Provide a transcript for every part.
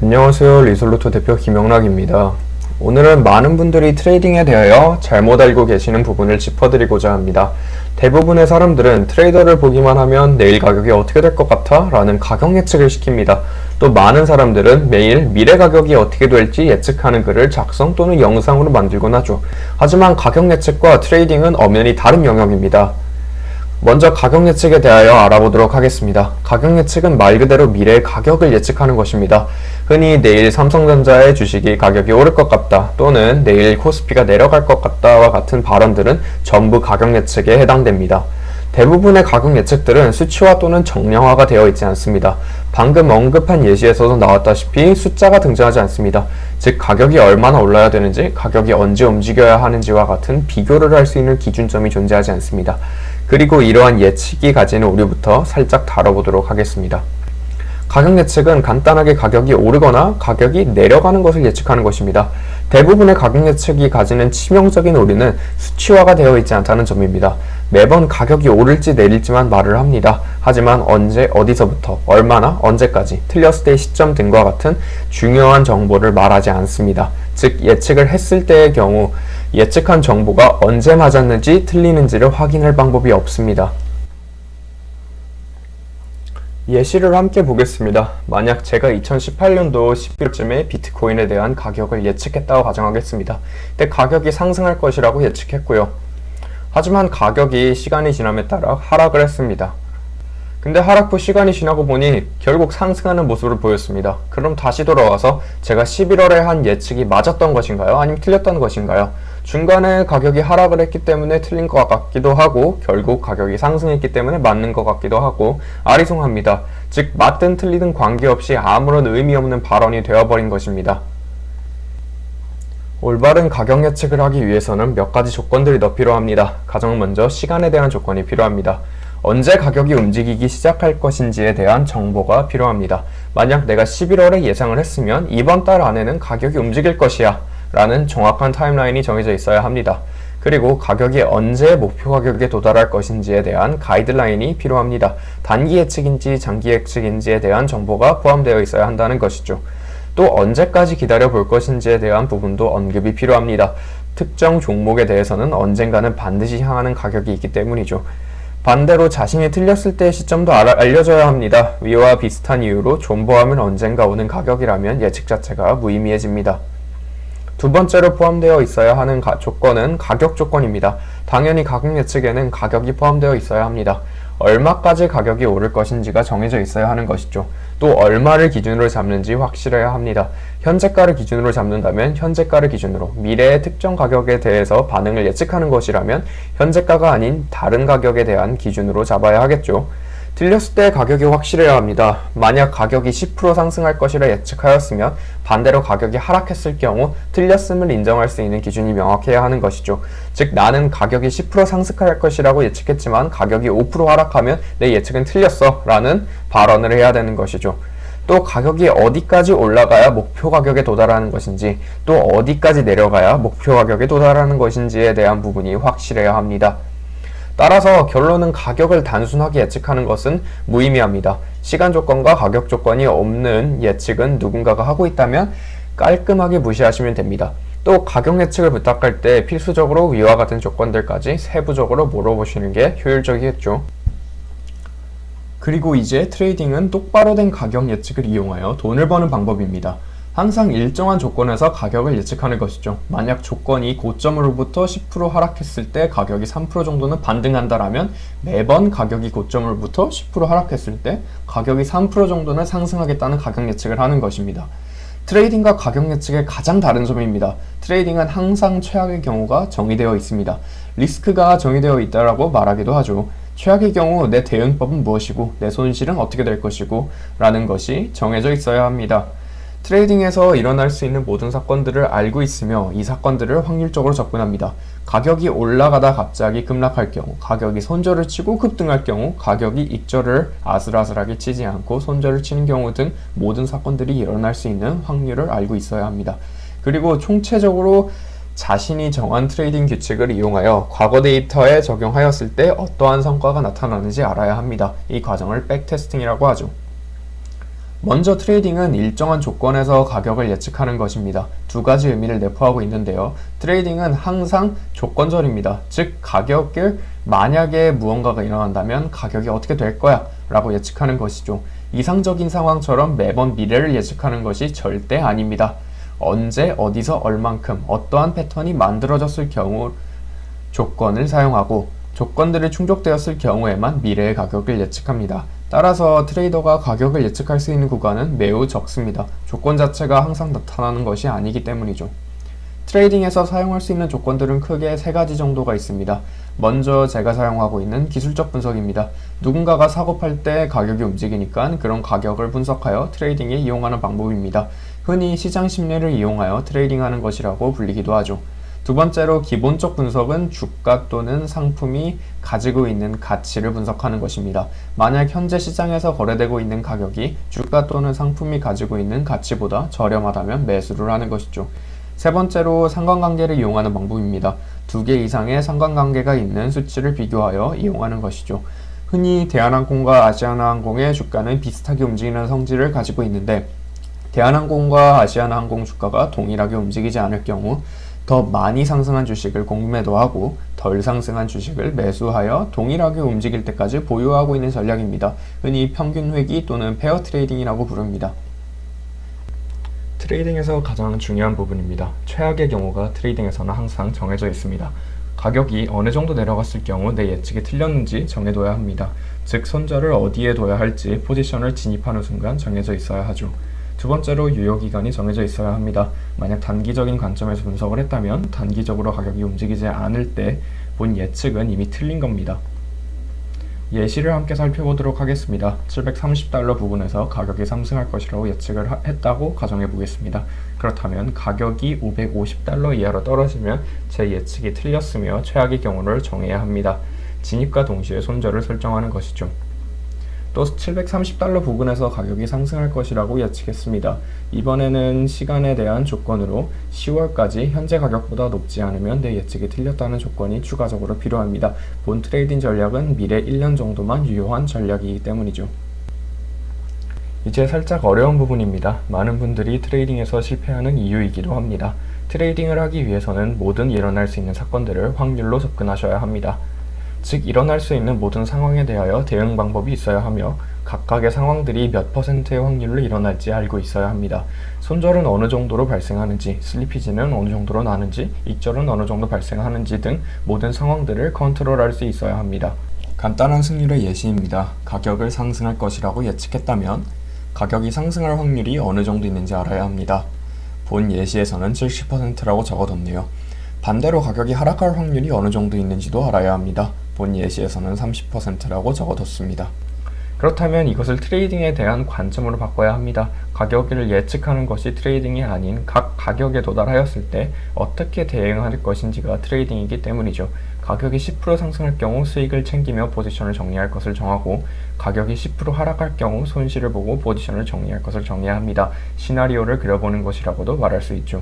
안녕하세요. 리솔루트 대표 김영락입니다. 오늘은 많은 분들이 트레이딩에 대하여 잘못 알고 계시는 부분을 짚어드리고자 합니다. 대부분의 사람들은 트레이더를 보기만 하면 내일 가격이 어떻게 될 것 같아? 라는 가격 예측을 시킵니다. 또 많은 사람들은 매일 미래 가격이 어떻게 될지 예측하는 글을 작성 또는 영상으로 만들곤 하죠. 하지만 가격 예측과 트레이딩은 엄연히 다른 영역입니다. 먼저 가격 예측에 대하여 알아보도록 하겠습니다. 가격 예측은 말 그대로 미래의 가격을 예측하는 것입니다. 흔히 내일 삼성전자의 주식이 가격이 오를 것 같다 또는 내일 코스피가 내려갈 것 같다와 같은 발언들은 전부 가격 예측에 해당됩니다. 대부분의 가격 예측들은 수치화 또는 정량화가 되어 있지 않습니다. 방금 언급한 예시에서도 나왔다시피 숫자가 등장하지 않습니다. 즉 가격이 얼마나 올라야 되는지, 가격이 언제 움직여야 하는지와 같은 비교를 할 수 있는 기준점이 존재하지 않습니다. 그리고 이러한 예측이 가지는 오류부터 살짝 다뤄보도록 하겠습니다. 가격 예측은 간단하게 가격이 오르거나 가격이 내려가는 것을 예측하는 것입니다. 대부분의 가격 예측이 가지는 치명적인 오류는 수치화가 되어 있지 않다는 점입니다. 매번 가격이 오를지 내릴지만 말을 합니다. 하지만 언제, 어디서부터, 얼마나, 언제까지, 틀렸을 때의 시점 등과 같은 중요한 정보를 말하지 않습니다. 즉 예측을 했을 때의 경우 예측한 정보가 언제 맞았는지 틀리는지를 확인할 방법이 없습니다. 예시를 함께 보겠습니다. 만약 제가 2018년도 11월쯤에 비트코인에 대한 가격을 예측했다고 가정하겠습니다. 그때 가격이 상승할 것이라고 예측했고요. 하지만 가격이 시간이 지남에 따라 하락을 했습니다. 근데 하락 후 시간이 지나고 보니 결국 상승하는 모습을 보였습니다. 그럼 다시 돌아와서 제가 11월에 한 예측이 맞았던 것인가요? 아니면 틀렸던 것인가요? 중간에 가격이 하락을 했기 때문에 틀린 것 같기도 하고 결국 가격이 상승했기 때문에 맞는 것 같기도 하고 아리송합니다. 즉 맞든 틀리든 관계없이 아무런 의미 없는 발언이 되어버린 것입니다. 올바른 가격 예측을 하기 위해서는 몇 가지 조건들이 더 필요합니다. 가장 먼저 시간에 대한 조건이 필요합니다. 언제 가격이 움직이기 시작할 것인지에 대한 정보가 필요합니다. 만약 내가 11월에 예상을 했으면 이번 달 안에는 가격이 움직일 것이야 라는 정확한 타임라인이 정해져 있어야 합니다. 그리고 가격이 언제 목표 가격에 도달할 것인지에 대한 가이드라인이 필요합니다. 단기 예측인지 장기 예측인지에 대한 정보가 포함되어 있어야 한다는 것이죠. 또 언제까지 기다려 볼 것인지에 대한 부분도 언급이 필요합니다. 특정 종목에 대해서는 언젠가는 반드시 향하는 가격이 있기 때문이죠. 반대로 자신이 틀렸을 때의 시점도 알려줘야 합니다. 위와 비슷한 이유로 존버하면 언젠가 오는 가격이라면 예측 자체가 무의미해집니다. 두 번째로 포함되어 있어야 하는 조건은 가격 조건입니다. 당연히 가격 예측에는 가격이 포함되어 있어야 합니다. 얼마까지 가격이 오를 것인지가 정해져 있어야 하는 것이죠. 또 얼마를 기준으로 잡는지 확실해야 합니다. 현재가를 기준으로 잡는다면 현재가를 기준으로, 미래의 특정 가격에 대해서 반응을 예측하는 것이라면 현재가가 아닌 다른 가격에 대한 기준으로 잡아야 하겠죠. 틀렸을 때 가격이 확실해야 합니다. 만약 가격이 10% 상승할 것이라 예측하였으면 반대로 가격이 하락했을 경우 틀렸음을 인정할 수 있는 기준이 명확해야 하는 것이죠. 즉 나는 가격이 10% 상승할 것이라고 예측했지만 가격이 5% 하락하면 내 예측은 틀렸어 라는 발언을 해야 되는 것이죠. 또 가격이 어디까지 올라가야 목표 가격에 도달하는 것인지, 또 어디까지 내려가야 목표 가격에 도달하는 것인지에 대한 부분이 확실해야 합니다. 따라서 결론은 가격을 단순하게 예측하는 것은 무의미합니다. 시간 조건과 가격 조건이 없는 예측은 누군가가 하고 있다면 깔끔하게 무시하시면 됩니다. 또 가격 예측을 부탁할 때 필수적으로 위와 같은 조건들까지 세부적으로 물어보시는 게 효율적이겠죠. 그리고 이제 트레이딩은 똑바로 된 가격 예측을 이용하여 돈을 버는 방법입니다. 항상 일정한 조건에서 가격을 예측하는 것이죠. 만약 조건이 고점으로부터 10% 하락했을 때 가격이 3% 정도는 반등한다라면 매번 가격이 고점으로부터 10% 하락했을 때 가격이 3% 정도는 상승하겠다는 가격 예측을 하는 것입니다. 트레이딩과 가격 예측의 가장 다른 점입니다. 트레이딩은 항상 최악의 경우가 정의되어 있습니다. 리스크가 정의되어 있다라고 말하기도 하죠. 최악의 경우 내 대응법은 무엇이고 내 손실은 어떻게 될 것이고 라는 것이 정해져 있어야 합니다. 트레이딩에서 일어날 수 있는 모든 사건들을 알고 있으며 이 사건들을 확률적으로 접근합니다. 가격이 올라가다 갑자기 급락할 경우, 가격이 손절을 치고 급등할 경우, 가격이 익절을 아슬아슬하게 치지 않고 손절을 치는 경우 등 모든 사건들이 일어날 수 있는 확률을 알고 있어야 합니다. 그리고 총체적으로 자신이 정한 트레이딩 규칙을 이용하여 과거 데이터에 적용하였을 때 어떠한 성과가 나타나는지 알아야 합니다. 이 과정을 백테스팅이라고 하죠. 먼저 트레이딩은 일정한 조건에서 가격을 예측하는 것입니다. 두 가지 의미를 내포하고 있는데요. 트레이딩은 항상 조건절입니다. 즉 가격을 만약에 무언가가 일어난다면 가격이 어떻게 될 거야 라고 예측하는 것이죠. 이상적인 상황처럼 매번 미래를 예측하는 것이 절대 아닙니다. 언제 어디서 얼만큼 어떠한 패턴이 만들어졌을 경우 조건을 사용하고 조건들이 충족되었을 경우에만 미래의 가격을 예측합니다. 따라서 트레이더가 가격을 예측할 수 있는 구간은 매우 적습니다. 조건 자체가 항상 나타나는 것이 아니기 때문이죠. 트레이딩에서 사용할 수 있는 조건들은 크게 세 가지 정도가 있습니다. 먼저 제가 사용하고 있는 기술적 분석입니다. 누군가가 사고 팔 때 가격이 움직이니까 그런 가격을 분석하여 트레이딩에 이용하는 방법입니다. 흔히 시장 심리를 이용하여 트레이딩하는 것이라고 불리기도 하죠. 두 번째로 기본적 분석은 주가 또는 상품이 가지고 있는 가치를 분석하는 것입니다. 만약 현재 시장에서 거래되고 있는 가격이 주가 또는 상품이 가지고 있는 가치보다 저렴하다면 매수를 하는 것이죠. 세 번째로 상관관계를 이용하는 방법입니다. 두 개 이상의 상관관계가 있는 수치를 비교하여 이용하는 것이죠. 흔히 대한항공과 아시아나항공의 주가는 비슷하게 움직이는 성질을 가지고 있는데 대한항공과 아시아나항공 주가가 동일하게 움직이지 않을 경우 더 많이 상승한 주식을 공매도하고 덜 상승한 주식을 매수하여 동일하게 움직일 때까지 보유하고 있는 전략입니다. 흔히 평균 회귀 또는 페어 트레이딩이라고 부릅니다. 트레이딩에서 가장 중요한 부분입니다. 최악의 경우가 트레이딩에서는 항상 정해져 있습니다. 가격이 어느 정도 내려갔을 경우 내 예측이 틀렸는지 정해둬야 합니다. 즉 손절을 어디에 둬야 할지 포지션을 진입하는 순간 정해져 있어야 하죠. 두 번째로 유효기간이 정해져 있어야 합니다. 만약 단기적인 관점에서 분석을 했다면 단기적으로 가격이 움직이지 않을 때 본 예측은 이미 틀린 겁니다. 예시를 함께 살펴보도록 하겠습니다. 730달러 부근에서 가격이 상승할 것이라고 예측을 했다고 가정해 보겠습니다. 그렇다면 가격이 550달러 이하로 떨어지면 제 예측이 틀렸으며 최악의 경우를 정해야 합니다. 진입과 동시에 손절을 설정하는 것이죠. 또 730달러 부근에서 가격이 상승할 것이라고 예측했습니다. 이번에는 시간에 대한 조건으로 10월까지 현재 가격보다 높지 않으면 내 예측이 틀렸다는 조건이 추가적으로 필요합니다. 본 트레이딩 전략은 미래 1년 정도만 유효한 전략이기 때문이죠. 이제 살짝 어려운 부분입니다. 많은 분들이 트레이딩에서 실패하는 이유이기도 합니다. 트레이딩을 하기 위해서는 모든 일어날 수 있는 사건들을 확률로 접근하셔야 합니다. 즉 일어날 수 있는 모든 상황에 대하여 대응 방법이 있어야 하며 각각의 상황들이 몇 퍼센트의 확률로 일어날지 알고 있어야 합니다. 손절은 어느 정도로 발생하는지, 슬리피지는 어느 정도로 나는지, 익절은 어느 정도 발생하는지 등 모든 상황들을 컨트롤할 수 있어야 합니다. 간단한 승률의 예시입니다. 가격을 상승할 것이라고 예측했다면 가격이 상승할 확률이 어느 정도 있는지 알아야 합니다. 본 예시에서는 70%라고 적어뒀네요. 반대로 가격이 하락할 확률이 어느 정도 있는지도 알아야 합니다. 본 예시에서는 30%라고 적어뒀습니다. 그렇다면 이것을 트레이딩에 대한 관점으로 바꿔야 합니다. 가격을 예측하는 것이 트레이딩이 아닌 각 가격에 도달하였을 때 어떻게 대응할 것인지가 트레이딩이기 때문이죠. 가격이 10% 상승할 경우 수익을 챙기며 포지션을 정리할 것을 정하고 가격이 10% 하락할 경우 손실을 보고 포지션을 정리할 것을 정해야 합니다. 시나리오를 그려보는 것이라고도 말할 수 있죠.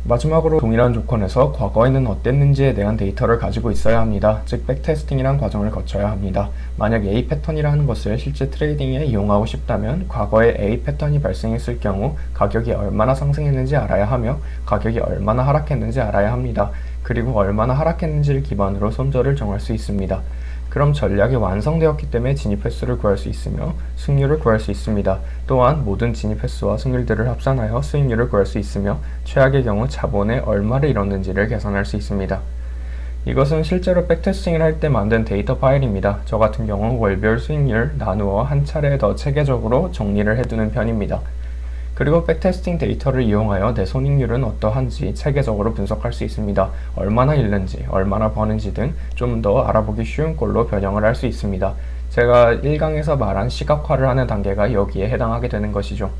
마지막으로 동일한 조건에서 과거에는 어땠는지에 대한 데이터를 가지고 있어야 합니다. 즉 백테스팅이란 과정을 거쳐야 합니다. 만약 A 패턴이라는 것을 실제 트레이딩에 이용하고 싶다면 과거에 A 패턴이 발생했을 경우 가격이 얼마나 상승했는지 알아야 하며 가격이 얼마나 하락했는지 알아야 합니다. 그리고 얼마나 하락했는지를 기반으로 손절을 정할 수 있습니다. 그럼 전략이 완성되었기 때문에 진입 횟수를 구할 수 있으며 승률을 구할 수 있습니다. 또한 모든 진입 횟수와 승률들을 합산하여 수익률을 구할 수 있으며 최악의 경우 자본에 얼마를 잃었는지를 계산할 수 있습니다. 이것은 실제로 백테스팅을 할 때 만든 데이터 파일입니다. 저 같은 경우 월별 수익률 나누어 한 차례 더 체계적으로 정리를 해두는 편입니다. 그리고 백테스팅 데이터를 이용하여 내 손익률은 어떠한지 체계적으로 분석할 수 있습니다. 얼마나 잃는지, 얼마나 버는지 등 좀 더 알아보기 쉬운 꼴로 변형을 할 수 있습니다. 제가 1강에서 말한 시각화를 하는 단계가 여기에 해당하게 되는 것이죠.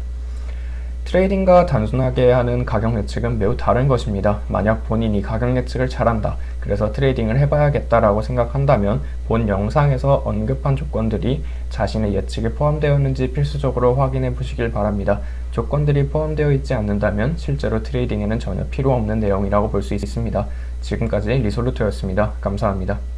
트레이딩과 단순하게 하는 가격 예측은 매우 다른 것입니다. 만약 본인이 가격 예측을 잘한다, 그래서 트레이딩을 해봐야겠다라고 생각한다면 본 영상에서 언급한 조건들이 자신의 예측에 포함되었는지 필수적으로 확인해 보시길 바랍니다. 조건들이 포함되어 있지 않는다면 실제로 트레이딩에는 전혀 필요 없는 내용이라고 볼 수 있습니다. 지금까지 리솔루트였습니다. 감사합니다.